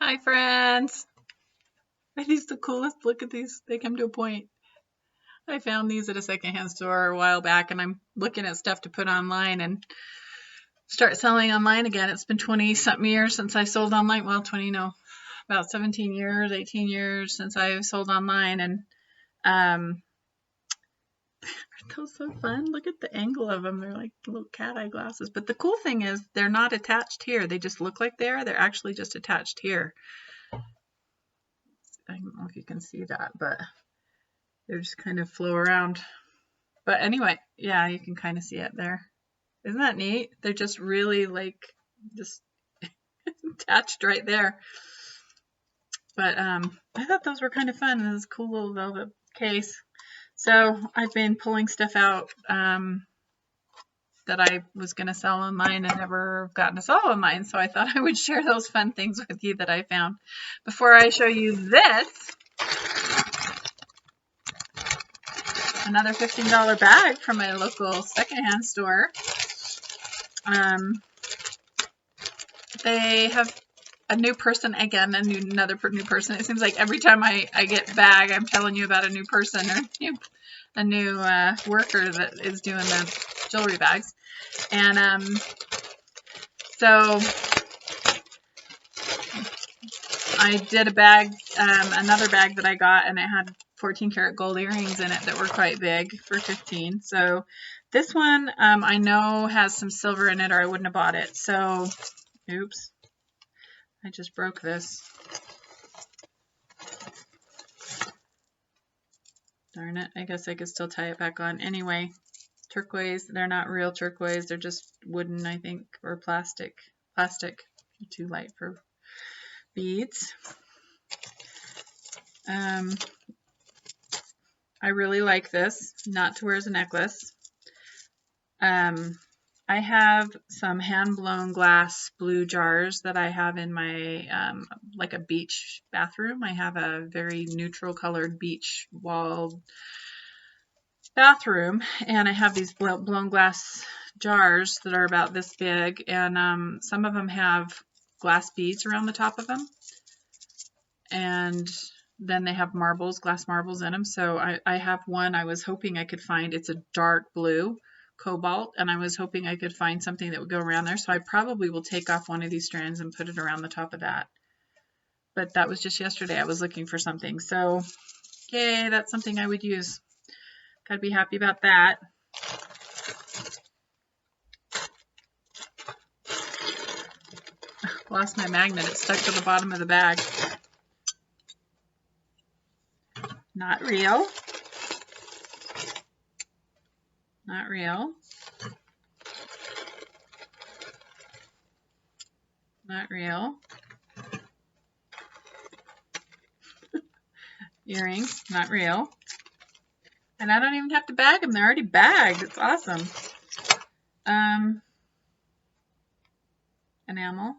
Hi, friends. Are these the coolest? Look at these. They come to a point. I found these at a secondhand store a while back, and I'm looking at stuff to put online and start selling online again. It's been 20-something years since I sold online. Well, 20, no, about 17 years, 18 years since I've sold online. And aren't those so fun? Look at the angle of them. They're like little cat eye glasses. But the cool thing is they're not attached here. They just look like they are. They're actually just attached here. I don't know if you can see that, but they just kind of flow around. But anyway, yeah, you can kind of see it there. Isn't that neat? They're just really like just attached right there. But I thought those were kind of fun. This cool little velvet case. So I've been pulling stuff out that I was going to sell online and never gotten to sell online. So I thought I would share those fun things with you that I found. Before I show you this, another $15 bag from my local secondhand store. They have a new person again, another new person. It seems like every time I get bag, I'm telling you about a new person or a new worker that is doing the jewelry bags. And so I did a bag, another bag that I got, and it had 14 karat gold earrings in it that were quite big for 15. So this one I know has some silver in it or I wouldn't have bought it. So, oops, I just broke this. Darn it, I guess I could still tie it back on. Anyway, turquoise, they're not real turquoise, they're just wooden, I think, or plastic. Plastic, too light for beads. I really like this, not to wear as a necklace. I have some hand-blown glass blue jars that I have in my, like a beach bathroom. I have a very neutral colored beach wall bathroom, and I have these blown glass jars that are about this big, and some of them have glass beads around the top of them. And then they have marbles, glass marbles in them. So I have one I was hoping I could find. It's a dark blue cobalt, and I was hoping I could find something that would go around there. So I probably will take off one of these strands and put it around the top of that. But that was just yesterday. I was looking for something. So, yay, that's something I would use. Gotta be happy about that. Lost my magnet. It's stuck to the bottom of the bag. Not real. Not real. Not real. Earrings, not real. And I don't even have to bag them. They're already bagged. It's awesome. Enamel.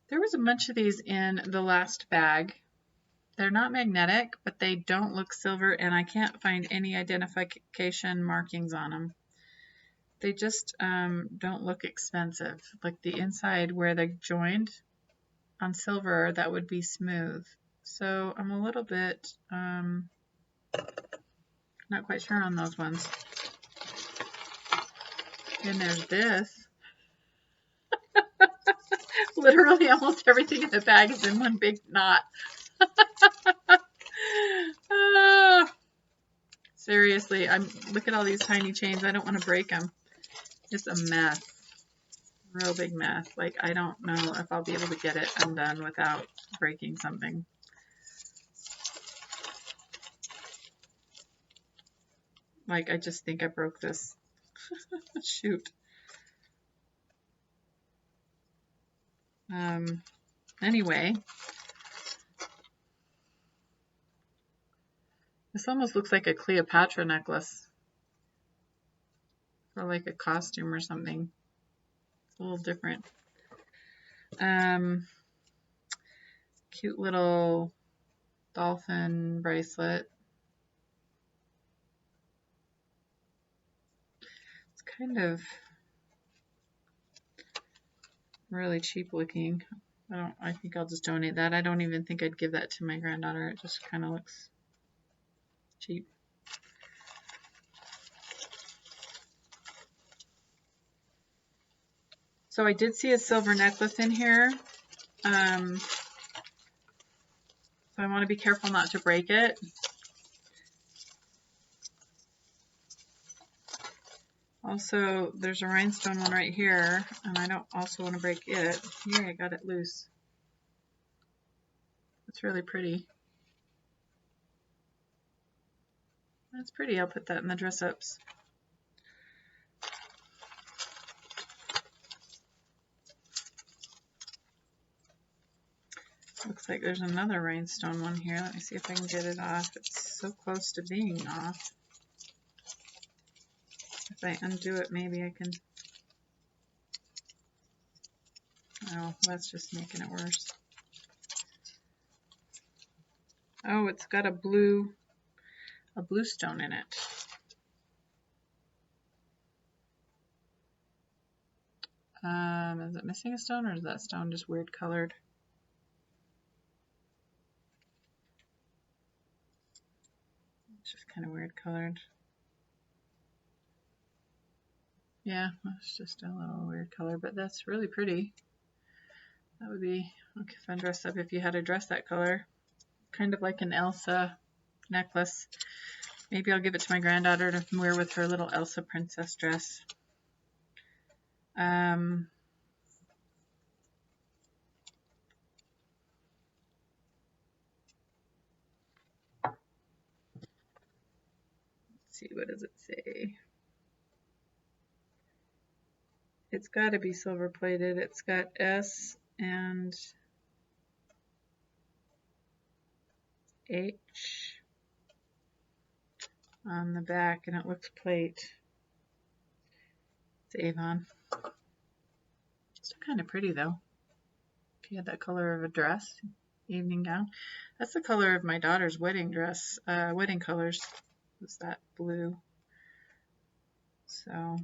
There was a bunch of these in the last bag. They're not magnetic, but they don't look silver, and I can't find any identification markings on them. They just don't look expensive. Like the inside where they joined on silver, that would be smooth. So I'm a little bit not quite sure on those ones. And there's this. Literally almost everything in the bag is in one big knot. Seriously, look at all these tiny chains. I don't want to break them. It's a mess. Real big mess. Like, I don't know if I'll be able to get it undone without breaking something. Like, I just think I broke this. Shoot. Anyway. This almost looks like a Cleopatra necklace. Or like a costume or something. It's a little different. Cute little dolphin bracelet. It's kind of really cheap looking. I think I'll just donate that. I don't even think I'd give that to my granddaughter. It just kind of looks cheap. So I did see a silver necklace in here. So I want to be careful not to break it. Also, there's a rhinestone one right here, and I don't also want to break it. Here, I got it loose. It's really pretty. That's pretty. I'll put that in the dress-ups. Looks like there's another rhinestone one here. Let me see if I can get it off. It's so close to being off. If I undo it, maybe I can... Oh, that's just making it worse. Oh, it's got a blue stone in it. Is it missing a stone, or is that stone just weird colored? It's just kind of weird colored. Yeah, it's just a little weird color, but that's really pretty. That would be okay, fun dress up if you had a dress that color. Kind of like an Elsa necklace. Maybe I'll give it to my granddaughter to wear with her little Elsa princess dress. Let's see, what does it say? It's got to be silver plated. It's got S and H on the back, and it looks plate. It's Avon. Still kind of pretty though. If you had that color of a dress, evening gown. That's the color of my daughter's wedding dress. Wedding colors was that blue. So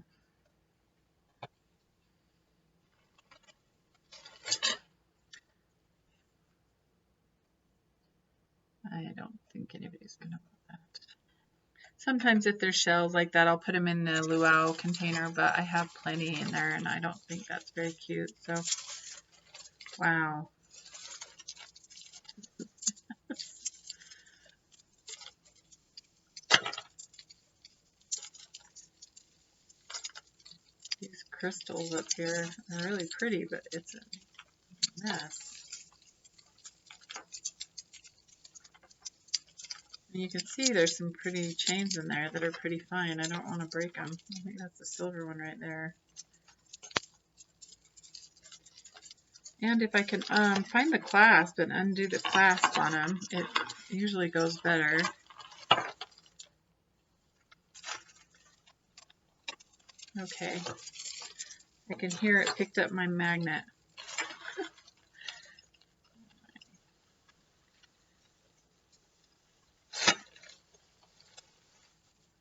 I don't think anybody's gonna want that. Sometimes if there's shells like that, I'll put them in the luau container, but I have plenty in there and I don't think that's very cute. So, wow. These crystals up here are really pretty, but it's a mess. And you can see there's some pretty chains in there that are pretty fine. I don't want to break them. I think that's a silver one right there. And if I can find the clasp and undo the clasp on them, it usually goes better. Okay. I can hear it picked up my magnet.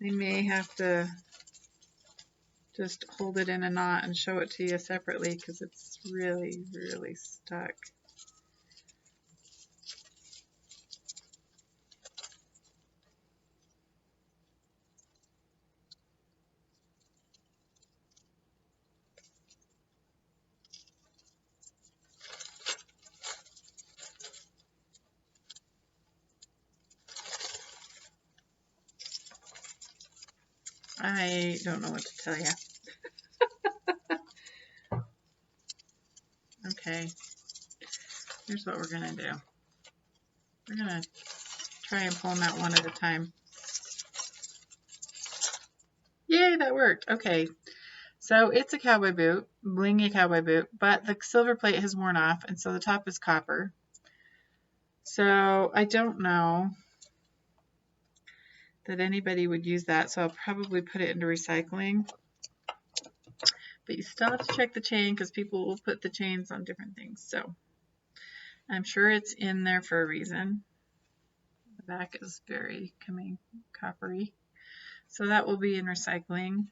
I may have to just hold it in a knot and show it to you separately because it's really, really stuck. I don't know what to tell you. Okay, here's what we're gonna do. We're gonna try and pull them out one at a time. Yay, that worked. Okay, so it's a cowboy boot, blingy cowboy boot, but the silver plate has worn off, and so the top is copper. So I don't know that anybody would use that, so I'll probably put it into recycling. But you still have to check the chain because people will put the chains on different things. So I'm sure it's in there for a reason. The back is very coming coppery. So that will be in recycling.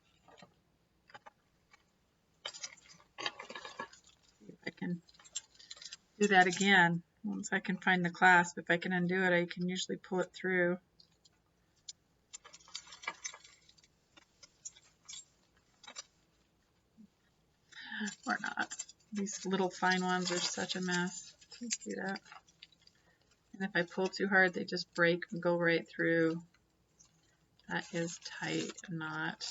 If can do that again. Once I can find the clasp, if I can undo it, I can usually pull it through. Or not. These little fine ones are such a mess. You see that? And if I pull too hard, they just break and go right through. That is tight knot.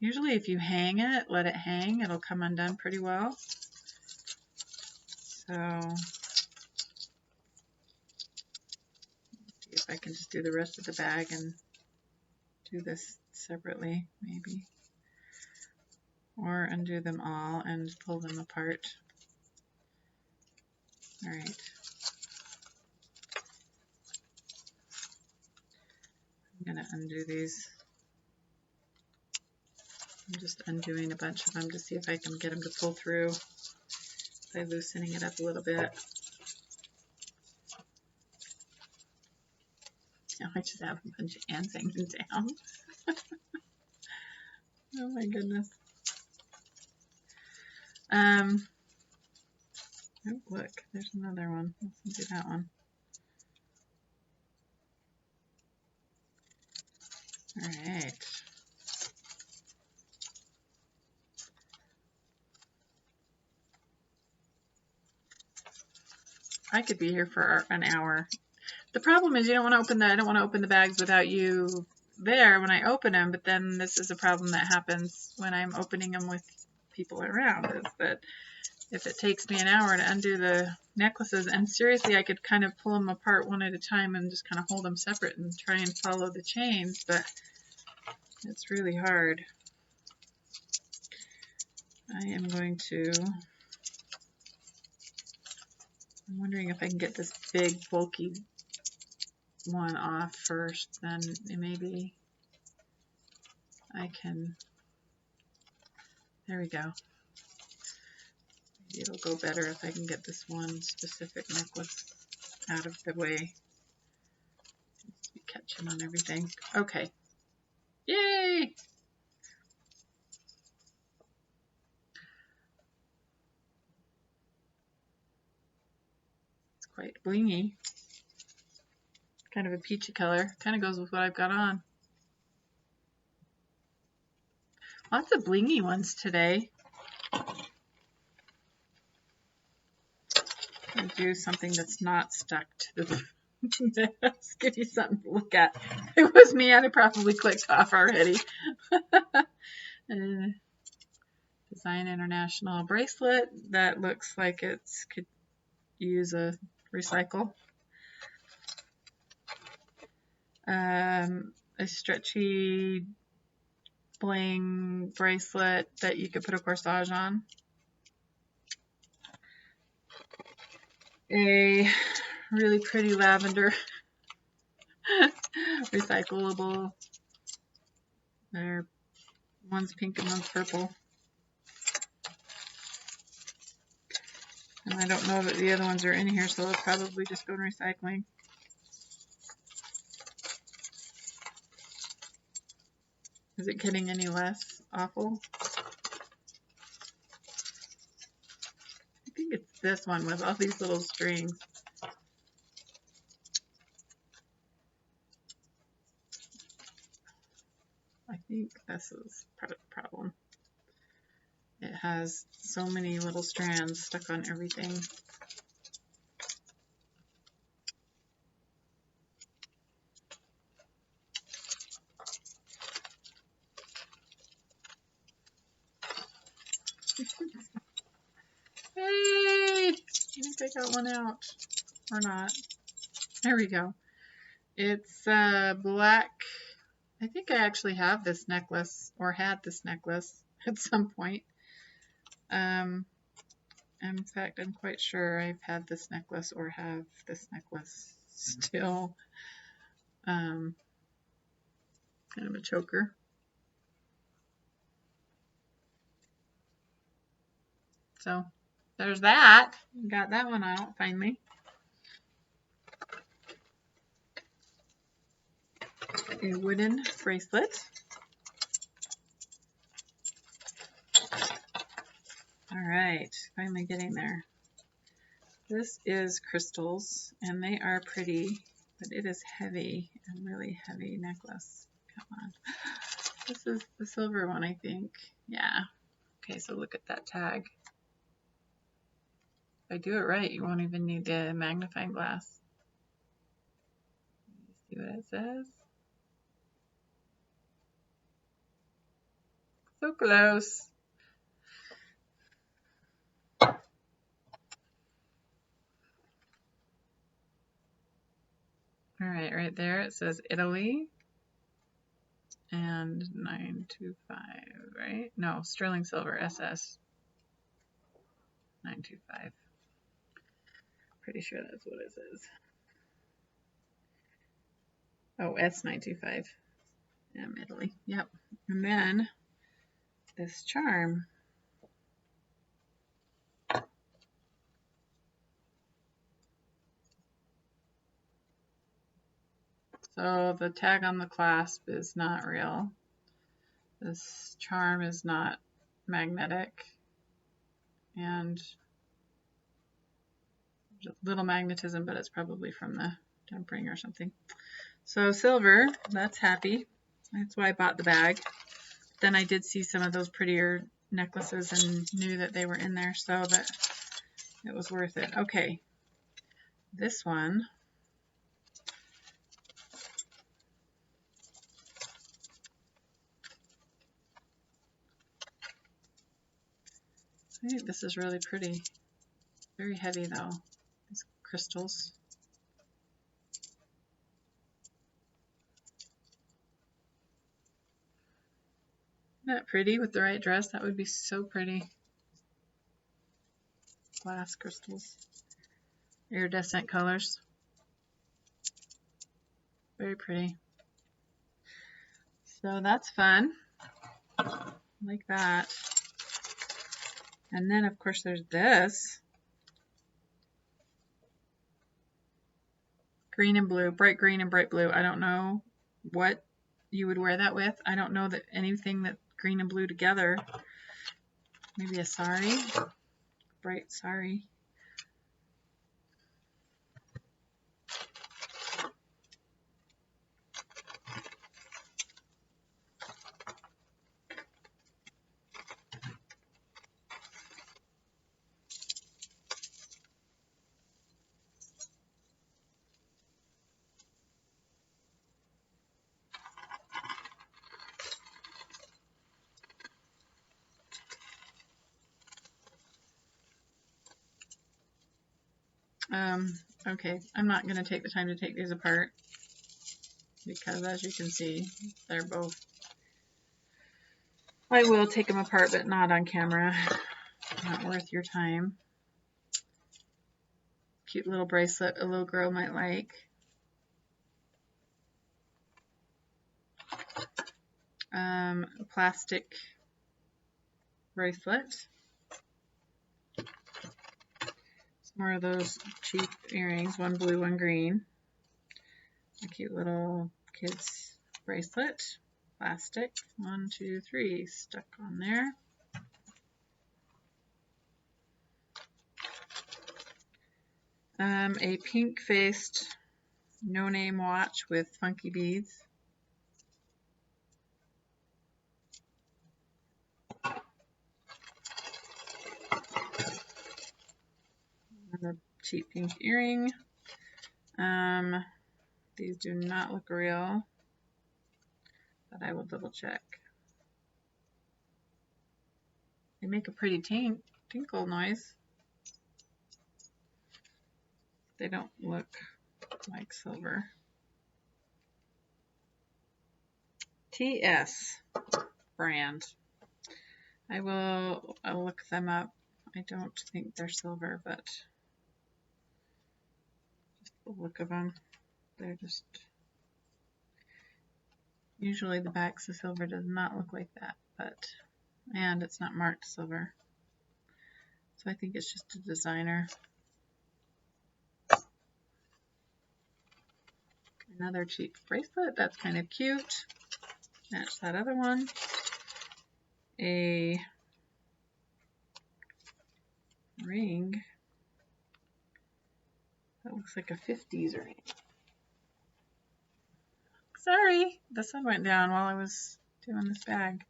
Usually if you hang it, let it hang, it'll come undone pretty well. So, see if I can just do the rest of the bag and do this separately, maybe. Or undo them all and pull them apart. All right. I'm going to undo these. I'm just undoing a bunch of them to see if I can get them to pull through by loosening it up a little bit. Now I just have a bunch of ants hanging down. Oh my goodness. Oh, look, there's another one. Let's do that one. All right. I could be here for an hour. The problem is you don't want to open I don't want to open the bags without you there when I open them, but then this is a problem that happens when I'm opening them with people around, is that if it takes me an hour to undo the necklaces, and seriously, I could kind of pull them apart one at a time and just kind of hold them separate and try and follow the chains, but it's really hard. I am going to, I'm wondering if I can get this big bulky one off first, then maybe I can, there we go. Maybe it'll go better if I can get this one specific necklace out of the way. Be catching on everything. Okay. Yay! It's quite blingy. Kind of a peachy color. Kind of goes with what I've got on. Lots of blingy ones today. I'll do something that's not stuck to the let's give you something to look at. If it was me, I'd have probably clicked off already. Design International bracelet that looks like it could use a recycle. A stretchy bling bracelet that you could put a corsage on. A really pretty lavender recyclable. One's pink and one's purple. And I don't know that the other ones are in here, so they'll probably just go in recycling. Is it getting any less awful? I think it's this one with all these little strings. I think this is part of the problem. It has so many little strands stuck on everything. Hey! I think I got one out. Or not. There we go. It's black. I think I actually have this necklace, or had this necklace at some point. In fact, I'm quite sure I've had this necklace or have this necklace still. Kind of a choker. So there's that. Got that one out finally. A wooden bracelet. All right, finally getting there. This is crystals, and they are pretty, but it is heavy, a really heavy necklace. Come on. This is the silver one, I think. Yeah. Okay, so look at that tag. If I do it right, you won't even need the magnifying glass. See what it says? So close. All right, right there it says Italy and 925, right? No, sterling silver, SS 925. Pretty sure that's what it says. Oh, S925. Italy. Yep. And then this charm. So the tag on the clasp is not real. This charm is not magnetic. And there's a little magnetism, but it's probably from the tempering or something. So silver, that's happy. That's why I bought the bag. Then I did see some of those prettier necklaces and knew that they were in there, so that it was worth it. Okay, this one. I think this is really pretty. Very heavy though, these crystals. Isn't that pretty with the right dress? That would be so pretty. Glass crystals. Iridescent colors. Very pretty. So that's fun. Like that. And then of course there's this. Green and blue, bright green and bright blue. I don't know what you would wear that with. I don't know that anything that green and blue together. Maybe a sari, bright sari. Okay, I'm not going to take the time to take these apart because as you can see, they're both, I will take them apart, but not on camera. Not worth your time. Cute little bracelet a little girl might like. Plastic bracelet. More of those cheap earrings, one blue, one green. A cute little kid's bracelet, plastic, 1, 2, 3, stuck on there. A pink-faced no-name watch with funky beads. Another cheap pink earring. These do not look real, but I will double check. They make a pretty tinkle noise. They don't look like silver. TS brand. I'll look them up. I don't think they're silver, but just the look of them, they're just, usually the backs of silver does not look like that, but, and it's not marked silver. So I think it's just a designer. Another cheap bracelet, that's kind of cute. Match that other one. A ring. That looks like a 50s ring. Sorry, the sun went down while I was doing this bag.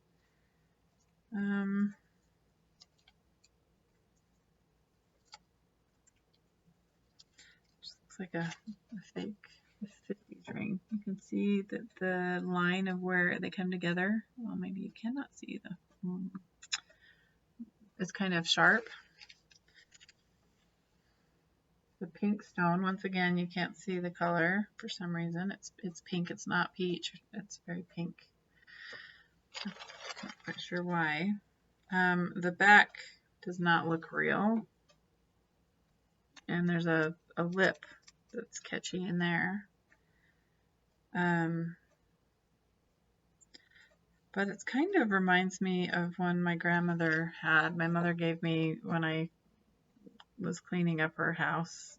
Just looks like a fake 50s ring. You can see that the line of where they come together, well, maybe you cannot see it's kind of sharp. The pink stone, once again, you can't see the color for some reason. It's pink, it's not peach, it's very pink. Not quite sure why. The back does not look real. And there's a lip that's catchy in there. But it kind of reminds me of one my grandmother had. My mother gave me when I was cleaning up her house.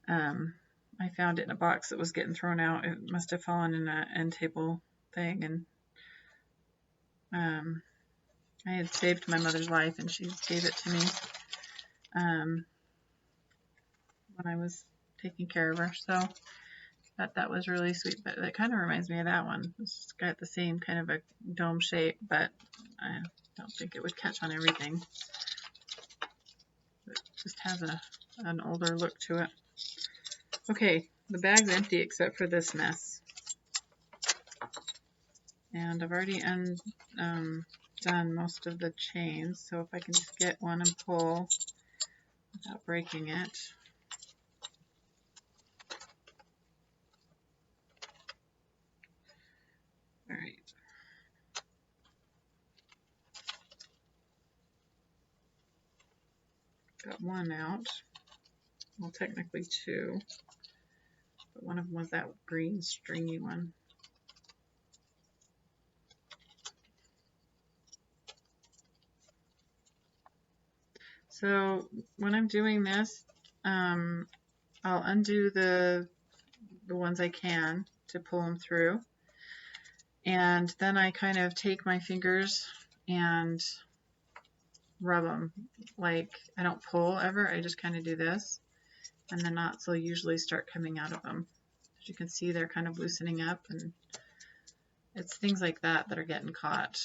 I found it in a box that was getting thrown out. It must have fallen in an end table thing, and I had saved my mother's life, and she gave it to me when I was taking care of her. So that was really sweet. But that kind of reminds me of that one. It's got the same kind of a dome shape, but I don't think it would catch on everything. It just has an older look to it. Okay, the bag's empty except for this mess. And I've already done most of the chains, so if I can just get one and pull without breaking it. All right. Got one out. Well, technically two, but one of them was that green stringy one. So when I'm doing this, I'll undo the ones I can to pull them through, and then I kind of take my fingers and rub them. Like, I don't pull ever, I just kind of do this, and the knots will usually start coming out of them. As you can see, they're kind of loosening up, and it's things like that that are getting caught.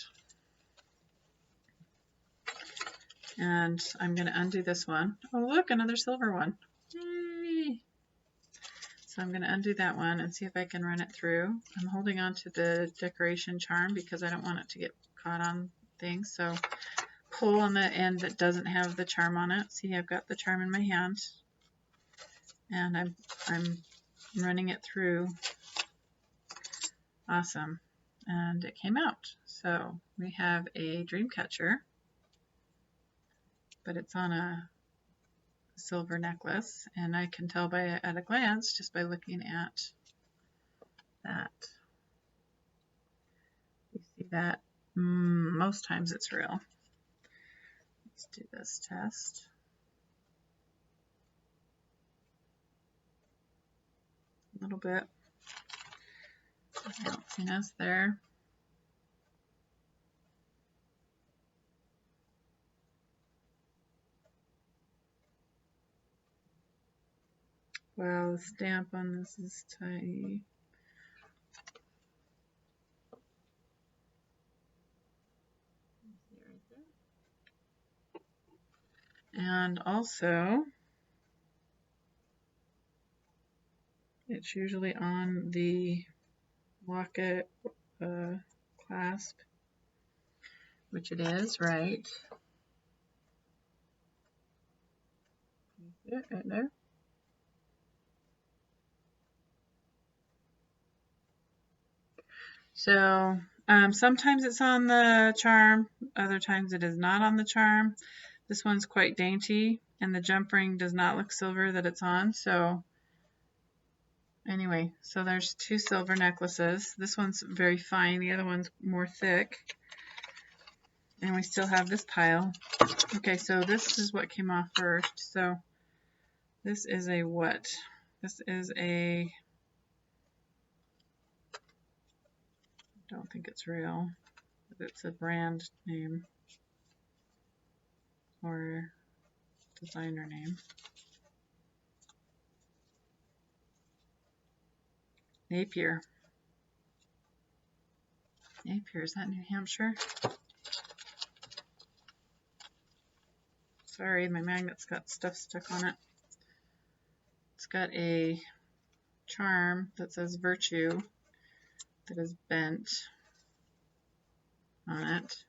And I'm going to undo this one. Oh, look, another silver one. Yay! So I'm going to undo that one and see if I can run it through. I'm holding on to the decoration charm because I don't want it to get caught on things. So pull on the end that doesn't have the charm on it. See, I've got the charm in my hand, and I'm running it through. Awesome. And it came out. So we have a dream catcher, but it's on a silver necklace, and I can tell at a glance just by looking at that. You see that most times it's real. Let's do this test. A little bit. Bounciness there. Wow, the stamp on this is tiny. And also, it's usually on the locket clasp, which it is, right? You see it right there? So sometimes it's on the charm, other times it is not on the charm. This one's quite dainty, and the jump ring does not look silver that it's on. So anyway, so there's two silver necklaces. This one's very fine, the other one's more thick. And we still have this pile. Okay, so this is what came off first. So this is a what? This is a, I don't think it's real. It's a brand name. Or designer name. Napier. Napier, is that New Hampshire? Sorry, my magnet's got stuff stuck on it. It's got a charm that says virtue that is bent on it.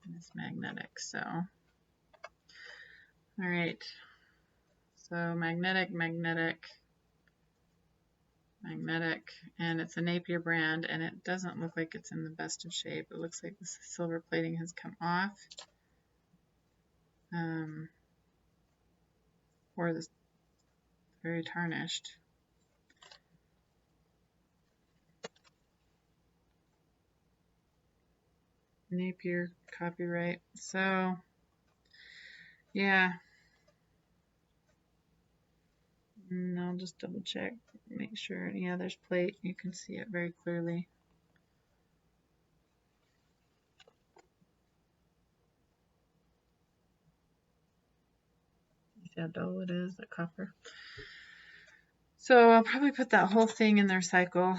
And it's magnetic, so. Alright. So magnetic, magnetic, magnetic, and it's a Napier brand, and it doesn't look like it's in the best of shape. It looks like the silver plating has come off. Or this very tarnished. Napier copyright. So, yeah. And I'll just double check, make sure. Yeah, there's plate. You can see it very clearly. See how dull it is, the copper. So I'll probably put that whole thing in the recycle.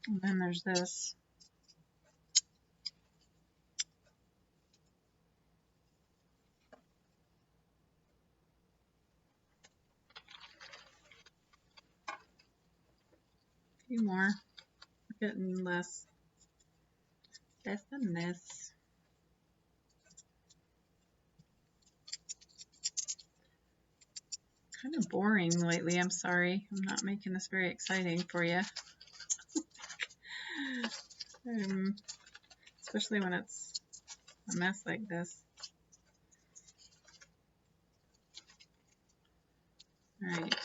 And then there's this. A few more. We're getting less than this. Kind of boring lately. I'm sorry. I'm not making this very exciting for you. Especially when it's a mess like this. Alright.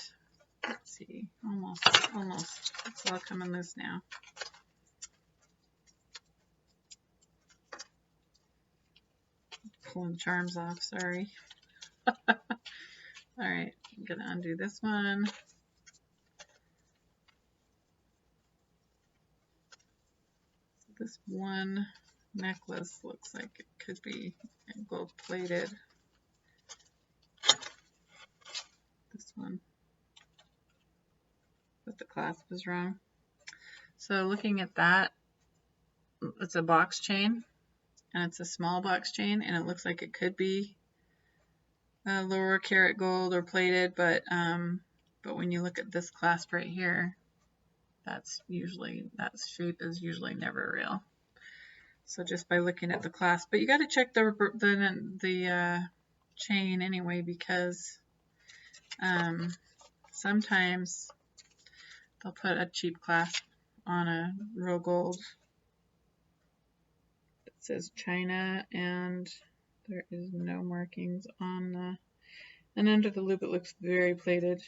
Let's see. Almost. It's all coming loose now. Pulling charms off, sorry. Alright, I'm going to undo this one. This one necklace looks like it could be gold plated. This one. But the clasp is wrong. So looking at that, it's a box chain. And it's a small box chain, and it looks like it could be lower carat gold or plated, but when you look at this clasp right here, that shape is usually never real. So just by looking at the clasp, but you got to check the chain anyway, because sometimes they'll put a cheap clasp on a real gold. It says China, and there is no markings on the, and under the loop it looks very plated.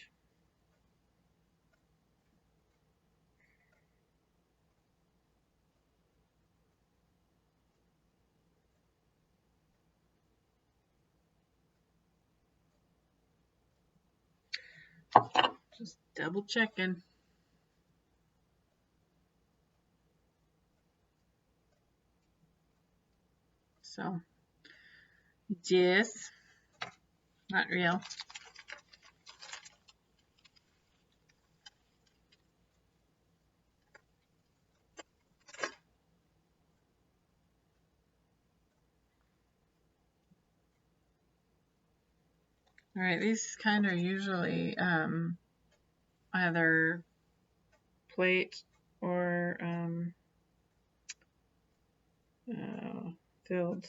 Just double checking. So, yes, not real. All right, these kind of usually either plate or filled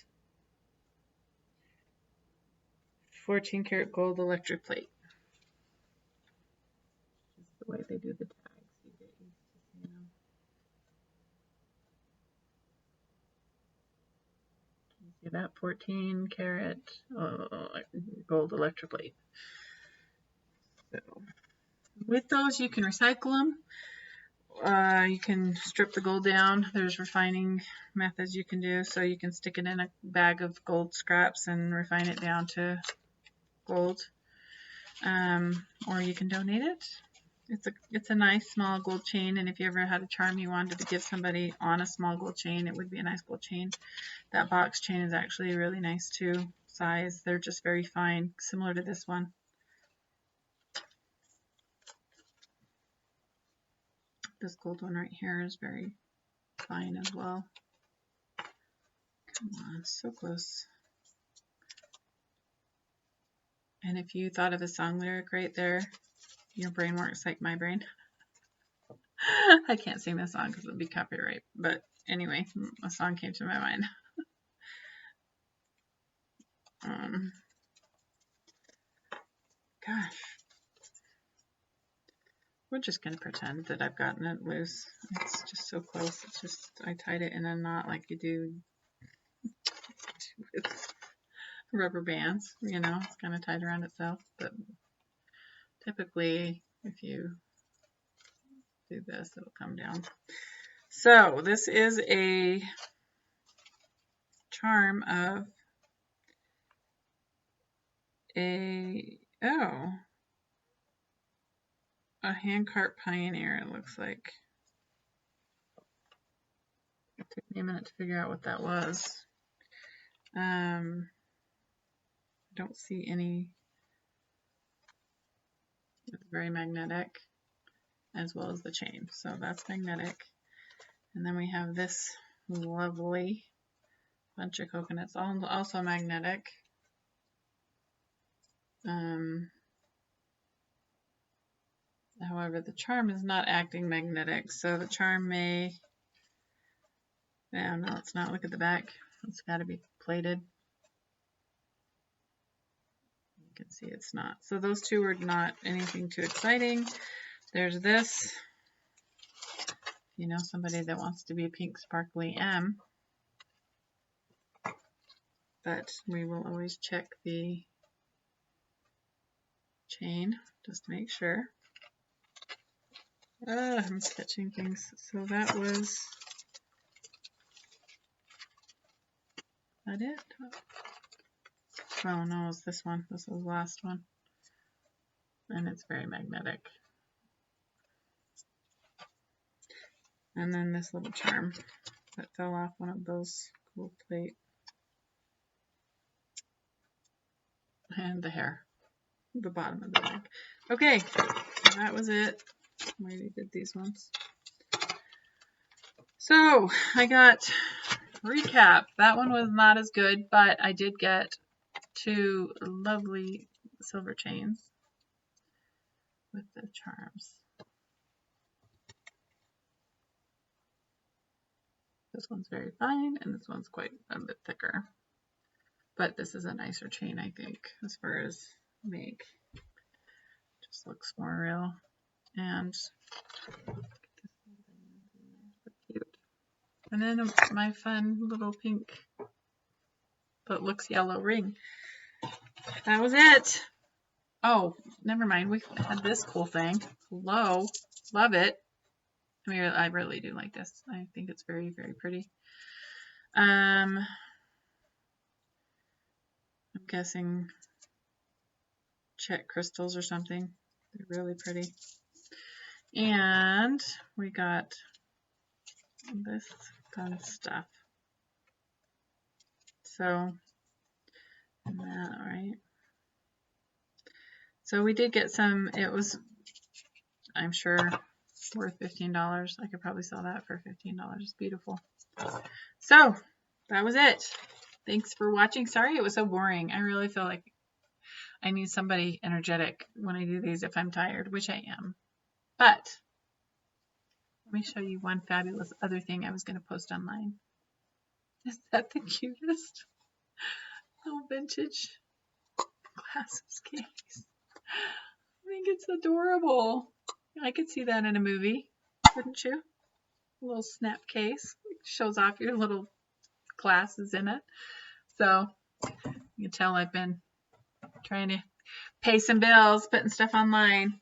14 karat gold electric plate. Just the way they do the tags. You get used to seeing them. Can you see that? 14 karat gold electroplate. So with those, you can recycle them. You can strip the gold down. There's refining methods you can do. So you can stick it in a bag of gold scraps and refine it down to gold. Or you can donate it. It's a nice small gold chain, and if you ever had a charm you wanted to give somebody on a small gold chain, it would be a nice gold chain. That box chain is actually really nice too. size. They're just very fine, similar to this one. This gold one right here is very fine as well. Come on, so close. And if you thought of a song lyric right there, your brain works like my brain. I can't sing this song because it would be copyright. But anyway, a song came to my mind. Gosh. We're just going to pretend that I've gotten it loose. It's just so close. It's just, I tied it in a knot like you do with rubber bands. You know, it's kind of tied around itself. But typically, if you do this, it'll come down. So this is a charm of a handcart pioneer, it looks like. It took me a minute to figure out what that was. Don't see any. It's very magnetic, as well as the chain. So that's magnetic. And then we have this lovely bunch of coconuts, also magnetic. However, the charm is not acting magnetic, so the charm may, no, it's not. Look at the back. It's got to be plated. You can see it's not. So those two are not anything too exciting. There's this. You know, somebody that wants to be a pink sparkly M. But we will always check the chain just to make sure. I'm sketching things. So that was that it? Oh no, it's this one. This was the last one. And it's very magnetic. And then this little charm that fell off one of those gold plate. And the hair. The bottom of the leg. Okay, that was it. I already did these ones. So I got recap. That one was not as good, but I did get 2 lovely silver chains with the charms. This one's very fine, and this one's quite a bit thicker. But this is a nicer chain, I think, as far as make. Just looks more real. And cute. And then my fun little pink but looks yellow ring. That was it. Oh, never mind. We had this cool thing. Hello. Love it. I mean, I really do like this. I think it's very, very pretty. I'm guessing Czech crystals or something. They're really pretty. And we got this fun stuff. So, that, right? So we did get some, it was, I'm sure, worth $15. I could probably sell that for $15. It's beautiful. So, that was it. Thanks for watching. Sorry it was so boring. I really feel like I need somebody energetic when I do these if I'm tired, which I am. But let me show you one fabulous other thing I was going to post online. Is that the cutest little vintage glasses case? I think it's adorable. I could see that in a movie, wouldn't you? A little snap case. It shows off your little glasses in it. So you can tell I've been trying to pay some bills, putting stuff online.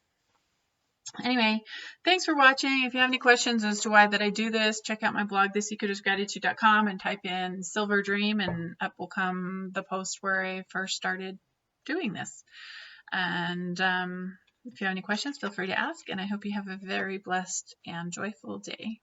Anyway, thanks for watching. If you have any questions as to why that I do this, check out my blog, thesecretisgratitude.com, and type in Silver Dream, and up will come the post where I first started doing this. And if you have any questions, feel free to ask, and I hope you have a very blessed and joyful day.